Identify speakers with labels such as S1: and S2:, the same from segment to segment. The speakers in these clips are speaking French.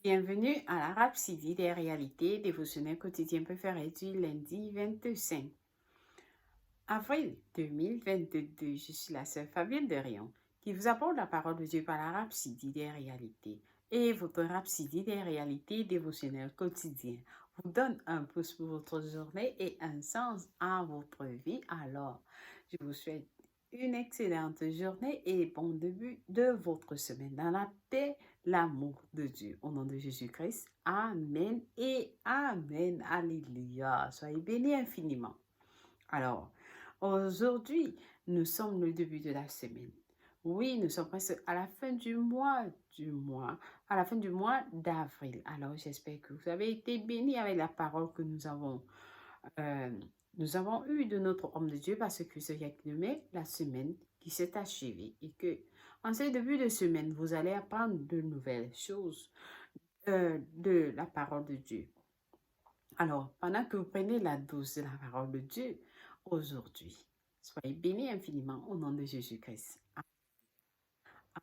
S1: Bienvenue à la Rhapsodie des réalités dévotionnelles quotidien préféré du lundi 25 avril 2022. Je suis la sœur Fabienne de Rion qui vous apporte la parole de Dieu par la Rhapsodie des réalités. Et votre Rhapsodie des réalités dévotionnelles quotidien vous donne un pouce pour votre journée et un sens à votre vie. Alors, je vous souhaite une excellente journée et bon début de votre semaine dans la paix, l'amour de Dieu. Au nom de Jésus-Christ, Amen et Amen. Alléluia. Soyez bénis infiniment. Alors, aujourd'hui, nous sommes le début de la semaine. Oui, nous sommes presque à la fin à la fin du mois d'avril. Alors, j'espère que vous avez été bénis avec la parole que euh, nous avons eue de notre homme de Dieu parce que c'est la semaine qui s'est achevée et que en ce début de semaine, vous allez apprendre de nouvelles choses de la parole de Dieu. Alors, pendant que vous prenez la dose de la parole de Dieu aujourd'hui, soyez bénis infiniment au nom de Jésus-Christ.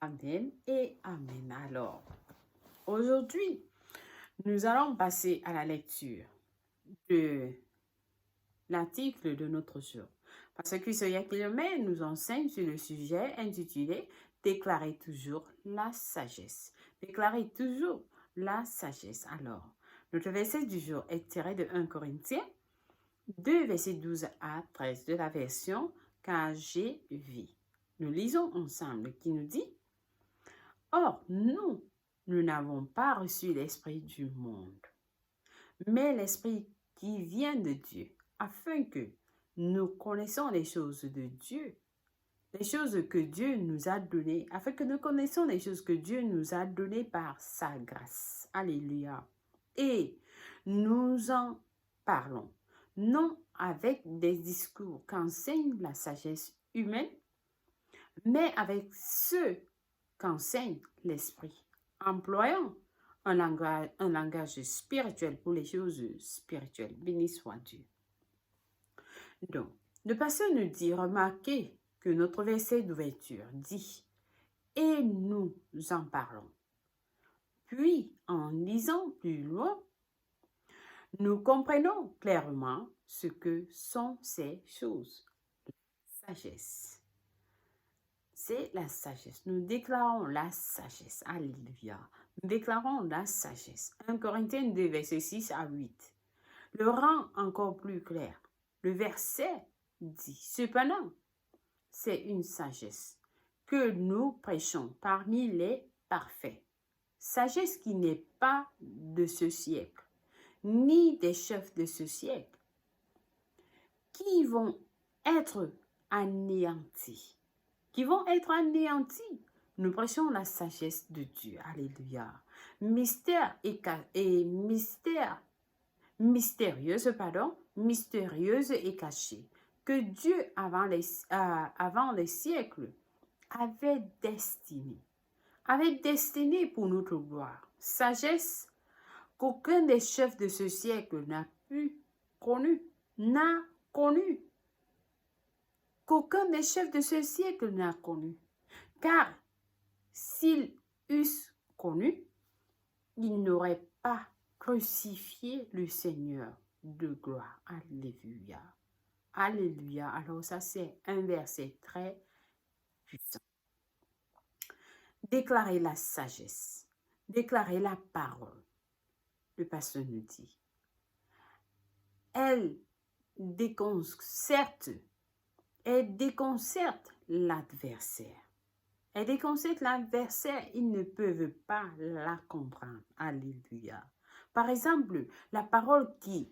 S1: Amen et Amen. Alors, aujourd'hui, nous allons passer à la lecture de l'article de notre jour. Parce que ce Yakilomé nous enseigne sur le sujet intitulé « Déclarez toujours la sagesse ». Déclarez toujours la sagesse. Alors, notre verset du jour est tiré de 1 Corinthiens 2, versets 12 à 13 de la version KJV. Nous lisons ensemble qui nous dit « Or, nous n'avons pas reçu l'esprit du monde, mais l'esprit qui vient de Dieu, afin que nous connaissions les choses de Dieu, les choses que Dieu nous a données, afin que nous connaissions les choses que Dieu nous a données par sa grâce. Alléluia. Et nous en parlons, non avec des discours qu'enseigne la sagesse humaine, mais avec ceux qu'enseigne l'esprit, employant un langage spirituel pour les choses spirituelles. Béni soit Dieu. Donc, le pasteur nous dit, remarquez que notre verset d'ouverture dit « Et nous en parlons ». Puis, en lisant plus loin, nous comprenons clairement ce que sont ces choses. La sagesse. C'est la sagesse. Nous déclarons la sagesse. Alléluia. Nous déclarons la sagesse. 1 Corinthiens 2, verset 6 à 8. Le rend encore plus clair. Le verset dit, cependant, c'est une sagesse que nous prêchons parmi les parfaits. Sagesse qui n'est pas de ce siècle, ni des chefs de ce siècle, qui vont être anéantis. Nous prêchons la sagesse de Dieu. Alléluia. Mystérieuse et cachée, que Dieu, avant les siècles, avait destinée pour notre gloire. Sagesse qu'aucun des chefs de ce siècle n'a connue. Qu'aucun des chefs de ce siècle n'a connu. Car s'ils eussent connu, ils n'auraient pas crucifié le Seigneur de gloire. Alléluia. Alléluia. Alors ça, c'est un verset très puissant. Déclarer la sagesse. Déclarer la parole. Le pasteur nous dit. Elle déconcerte l'adversaire. Elle déconcerte l'adversaire, ils ne peuvent pas la comprendre. Alléluia. Par exemple, la parole que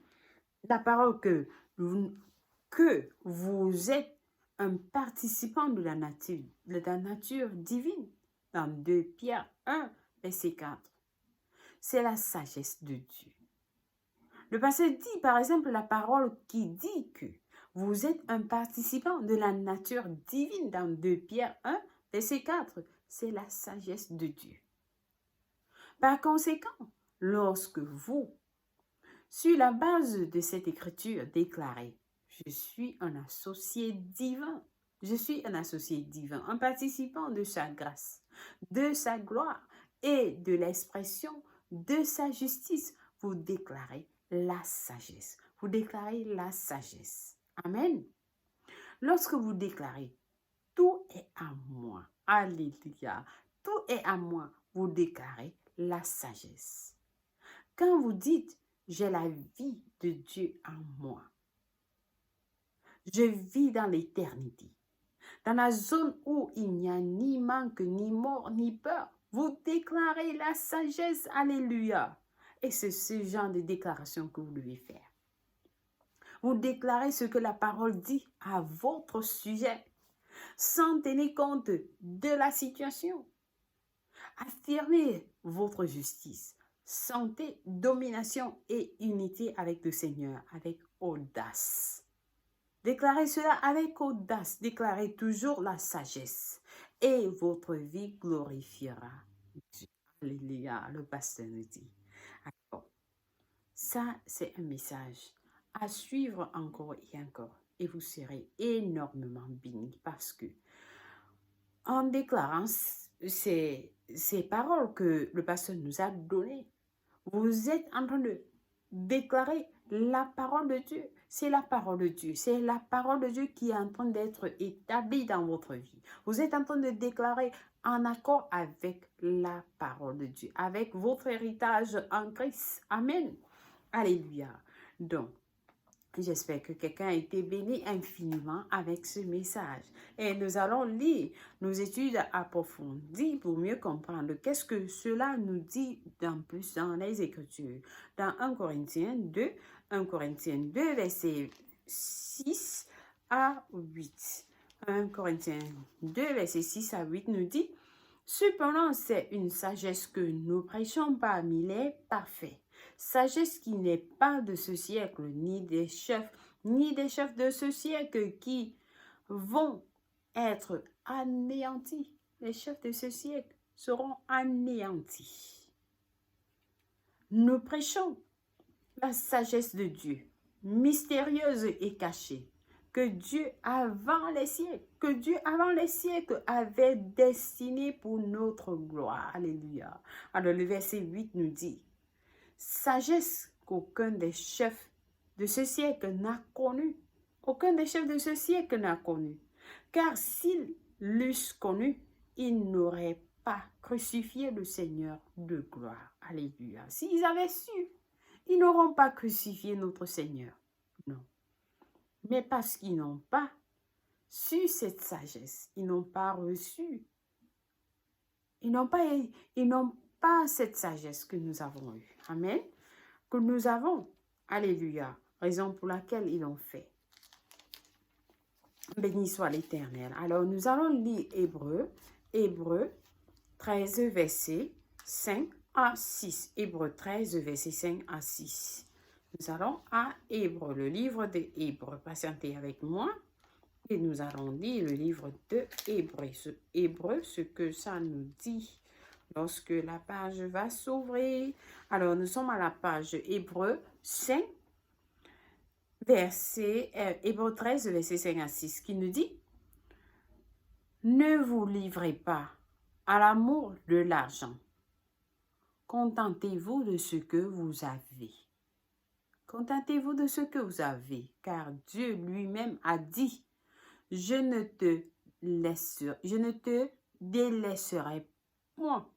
S1: vous êtes un participant de la nature divine. Dans 2 Pierre 1, verset 4. C'est la sagesse de Dieu. Le passage dit, par exemple, la parole qui dit que vous êtes un participant de la nature divine dans 2 Pierre 1, verset 4. C'est la sagesse de Dieu. Par conséquent, lorsque vous, sur la base de cette écriture, déclarez « Je suis un associé divin », un participant de sa grâce, de sa gloire et de l'expression de sa justice, vous déclarez la sagesse. Vous déclarez la sagesse. Amen. Lorsque vous déclarez tout est à moi, alléluia, tout est à moi, vous déclarez la sagesse. Quand vous dites j'ai la vie de Dieu en moi, je vis dans l'éternité, dans la zone où il n'y a ni manque, ni mort, ni peur, vous déclarez la sagesse, alléluia. Et c'est ce genre de déclaration que vous devez faire. Vous déclarez ce que la parole dit à votre sujet, sans tenir compte de la situation. Affirmez votre justice, santé, domination et unité avec le Seigneur, avec audace. Déclarez cela avec audace. Déclarez toujours la sagesse et votre vie glorifiera Dieu. Alléluia, le pasteur nous dit. Alors, ça, c'est un message à suivre encore et encore. Et vous serez énormément bénis parce que en déclarant ces paroles que le pasteur nous a données, vous êtes en train de déclarer la parole de Dieu. C'est la parole de Dieu. C'est la parole de Dieu qui est en train d'être établie dans votre vie. Vous êtes en train de déclarer en accord avec la parole de Dieu, avec votre héritage en Christ. Amen. Alléluia. Donc, j'espère que quelqu'un a été béni infiniment avec ce message. Et nous allons lire nos études approfondies pour mieux comprendre qu'est-ce que cela nous dit en plus dans les Écritures. Dans 1 Corinthiens 2, versets 6 à 8. 1 Corinthiens 2, versets 6 à 8 nous dit « Cependant, c'est une sagesse que nous prêchons parmi les parfaits. Sagesse qui n'est pas de ce siècle, ni des chefs de ce siècle qui vont être anéantis. Les chefs de ce siècle seront anéantis. Nous prêchons la sagesse de Dieu, mystérieuse et cachée, que Dieu avant les siècles avait destinée pour notre gloire. Alléluia. Alors le verset 8 nous dit sagesse qu'aucun des chefs de ce siècle n'a connue. Aucun des chefs de ce siècle n'a connue. Car s'ils l'eussent connue, ils n'auraient pas crucifié le Seigneur de gloire. Alléluia. S'ils avaient su, ils n'auront pas crucifié notre Seigneur. Non. Mais parce qu'ils n'ont pas su cette sagesse, ils n'ont pas reçu. Ils n'ont pas cette sagesse que nous avons eue. Amen. Que nous avons. Alléluia. Raison pour laquelle ils l'ont fait. Béni soit l'Éternel. Alors, nous allons lire Hébreux 13, verset 5 à 6. Hébreux 13, verset 5 à 6. Nous allons à Hébreux, le livre de Hébreux. Patientez avec moi. Et nous allons lire le livre de Hébreux, ce que ça nous dit. Lorsque la page va s'ouvrir. Alors, nous sommes à la page Hébreux 5, Hébreux 13, verset 5 à 6, qui nous dit « Ne vous livrez pas à l'amour de l'argent. Contentez-vous de ce que vous avez. Contentez-vous de ce que vous avez, car Dieu lui-même a dit « Je ne te délaisserai point.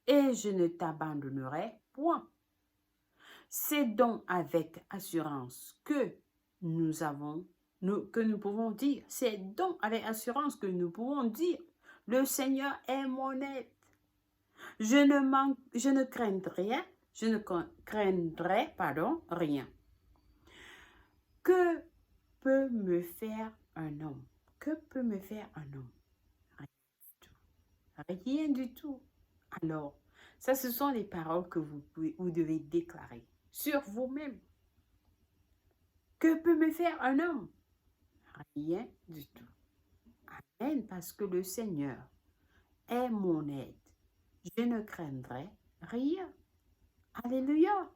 S1: Et je ne t'abandonnerai point. » C'est donc avec assurance que nous pouvons dire, c'est donc avec assurance que nous pouvons dire, le Seigneur est mon aide. Je ne craindrai rien. Que peut me faire un homme? Que peut me faire un homme? Rien du tout. Rien du tout. Alors, ça, ce sont les paroles que vous devez déclarer sur vous-même. Que peut me faire un homme? Rien du tout. Amen, parce que le Seigneur est mon aide. Je ne craindrai rien. Alléluia.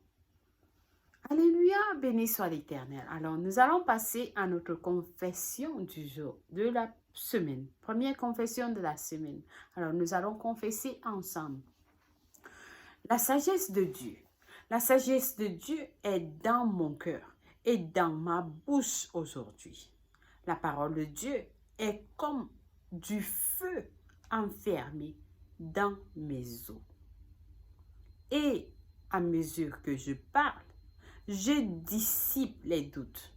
S1: Alléluia, béni soit l'Éternel. Alors, nous allons passer à notre confession du jour, de la semaine. Première confession de la semaine. Alors, nous allons confesser ensemble. La sagesse de Dieu. La sagesse de Dieu est dans mon cœur et dans ma bouche aujourd'hui. La parole de Dieu est comme du feu enfermé dans mes os. Et à mesure que je parle, je dissipe les doutes.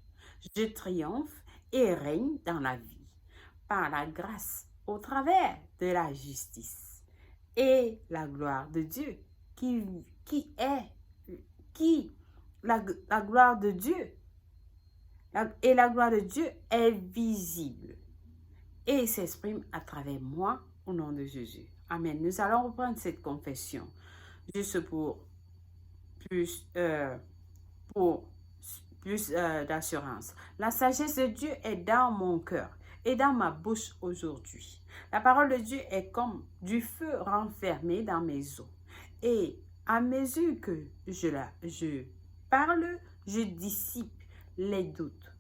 S1: Je triomphe et règne dans la vie par la grâce au travers de la justice et la gloire de Dieu la gloire de Dieu la gloire de Dieu est visible et s'exprime à travers moi au nom de Jésus. Amen. Nous allons reprendre cette confession juste pour plus d'assurance. La sagesse de Dieu est dans mon cœur et dans ma bouche aujourd'hui. La parole de Dieu est comme du feu renfermé dans mes os. Et à mesure que je parle, je dissipe les doutes.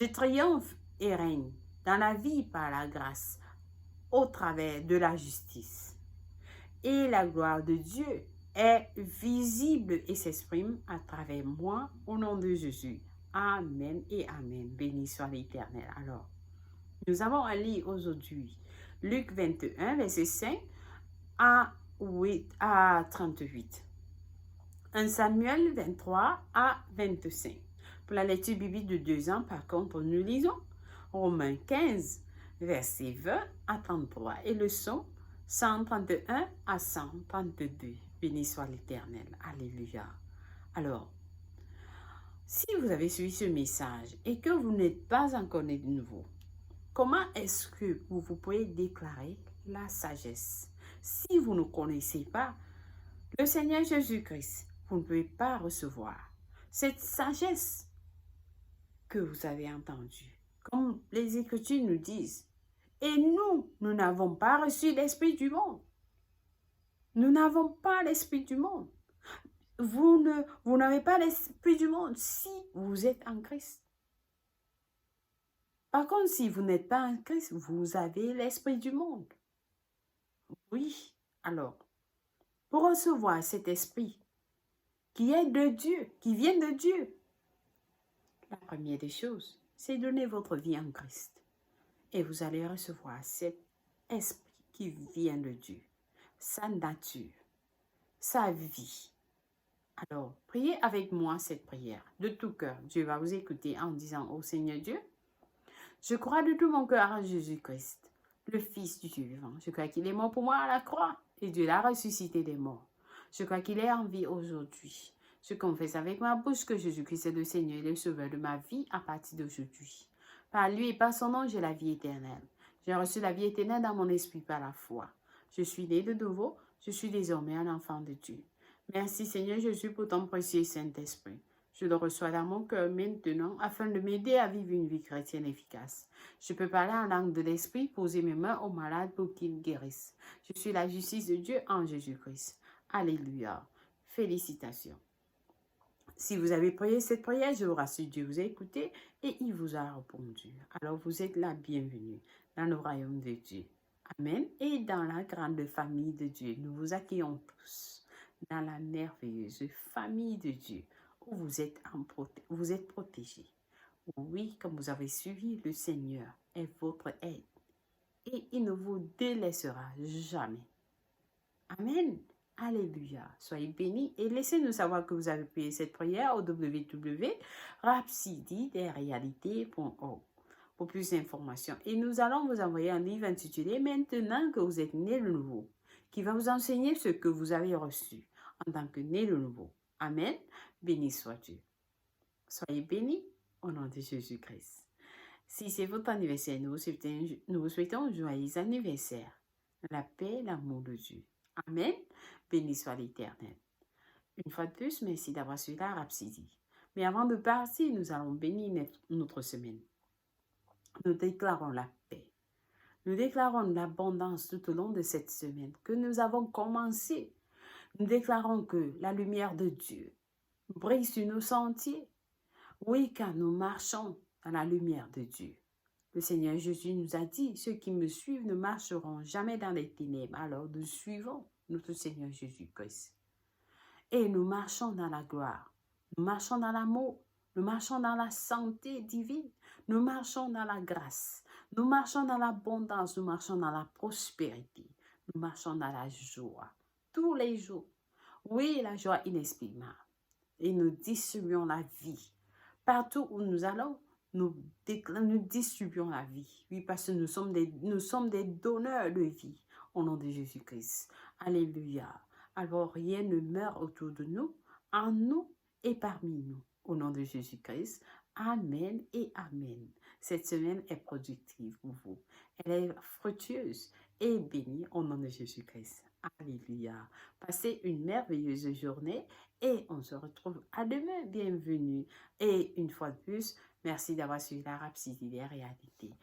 S1: Je triomphe et règne dans la vie par la grâce au travers de la justice. Et la gloire de Dieu est visible et s'exprime à travers moi au nom de Jésus. Amen et Amen. Béni soit l'Éternel. Alors, nous avons à lire aujourd'hui Luc 21, verset 5 à 38. 1 Samuel 23 à 25. Pour la lecture biblique de 2 ans, par contre, nous lisons Romains 15, verset 20 à 33 et le psaume 131 à 132. Béni soit l'Éternel. Alléluia. Alors, si vous avez suivi ce message et que vous n'êtes pas encore né de nouveau, comment est-ce que vous pouvez déclarer la sagesse? Si vous ne connaissez pas le Seigneur Jésus-Christ, vous ne pouvez pas recevoir cette sagesse que vous avez entendue. Comme les Écritures nous disent, et nous n'avons pas reçu l'Esprit du monde. Nous n'avons pas l'Esprit du monde. Vous n'avez pas l'Esprit du monde si vous êtes en Christ. Par contre, si vous n'êtes pas en Christ, vous avez l'Esprit du monde. Oui, alors, pour recevoir cet Esprit qui est de Dieu, qui vient de Dieu, la première des choses, c'est donner votre vie en Christ. Et vous allez recevoir cet Esprit qui vient de Dieu, sa nature, sa vie. Alors, priez avec moi cette prière de tout cœur. Dieu va vous écouter en disant au Seigneur Dieu, je crois de tout mon cœur à Jésus-Christ, le Fils du Dieu vivant. Je crois qu'il est mort pour moi à la croix et Dieu l'a ressuscité des morts. Je crois qu'il est en vie aujourd'hui. Je confesse avec ma bouche que Jésus-Christ est le Seigneur et le Sauveur de ma vie à partir d'aujourd'hui. Par lui et par son nom, j'ai la vie éternelle. J'ai reçu la vie éternelle dans mon esprit par la foi. Je suis né de nouveau, je suis désormais un enfant de Dieu. Merci Seigneur Jésus pour ton précieux Saint-Esprit. Je le reçois dans mon cœur maintenant afin de m'aider à vivre une vie chrétienne efficace. Je peux parler en langue de l'Esprit, poser mes mains aux malades pour qu'ils guérissent. Je suis la justice de Dieu en Jésus-Christ. Alléluia. Félicitations. Si vous avez prié cette prière, je vous rassure, Dieu vous a écouté et il vous a répondu. Alors vous êtes la bienvenue dans le royaume de Dieu. Amen. Et dans la grande famille de Dieu, nous vous accueillons tous dans la merveilleuse famille de Dieu où vous êtes protégés. Oui, comme vous avez suivi, le Seigneur est votre aide et il ne vous délaissera jamais. Amen. Alléluia. Soyez bénis et laissez-nous savoir que vous avez prié cette prière au www.rhapsodydesrealités.org pour plus d'informations. Et nous allons vous envoyer un livre intitulé « Maintenant que vous êtes né de nouveau » qui va vous enseigner ce que vous avez reçu en tant que né de nouveau. Amen. Béni soit Dieu. Soyez bénis au nom de Jésus-Christ. Si c'est votre anniversaire, nous vous souhaitons un joyeux anniversaire. La paix, l'amour de Dieu. Amen. Béni soit l'Éternel. Une fois de plus, merci d'avoir suivi la Rhapsodie. Mais avant de partir, nous allons bénir notre semaine. Nous déclarons la paix. Nous déclarons l'abondance tout au long de cette semaine que nous avons commencé. Nous déclarons que la lumière de Dieu brille sur nos sentiers. Oui, car nous marchons dans la lumière de Dieu. Le Seigneur Jésus nous a dit, ceux qui me suivent ne marcheront jamais dans les ténèbres. Alors nous suivons notre Seigneur Jésus-Christ. et nous marchons dans la gloire. Nous marchons dans l'amour. Nous marchons dans la santé divine. Nous marchons dans la grâce. Nous marchons dans l'abondance. Nous marchons dans la prospérité. Nous marchons dans la joie. Tous les jours. Oui, la joie inexprimable. Et nous distribuons la vie. Partout où nous allons, nous distribuons la vie. Oui, parce que nous sommes des donneurs de vie au nom de Jésus-Christ. Alléluia. Alors, rien ne meurt autour de nous, en nous et parmi nous. Au nom de Jésus-Christ. Amen et Amen. Cette semaine est productive pour vous. Elle est fructueuse et bénie au nom de Jésus-Christ. Alléluia. Passez une merveilleuse journée et on se retrouve à demain. Bienvenue. Et une fois de plus, merci d'avoir suivi la Rhapsodie des réalités.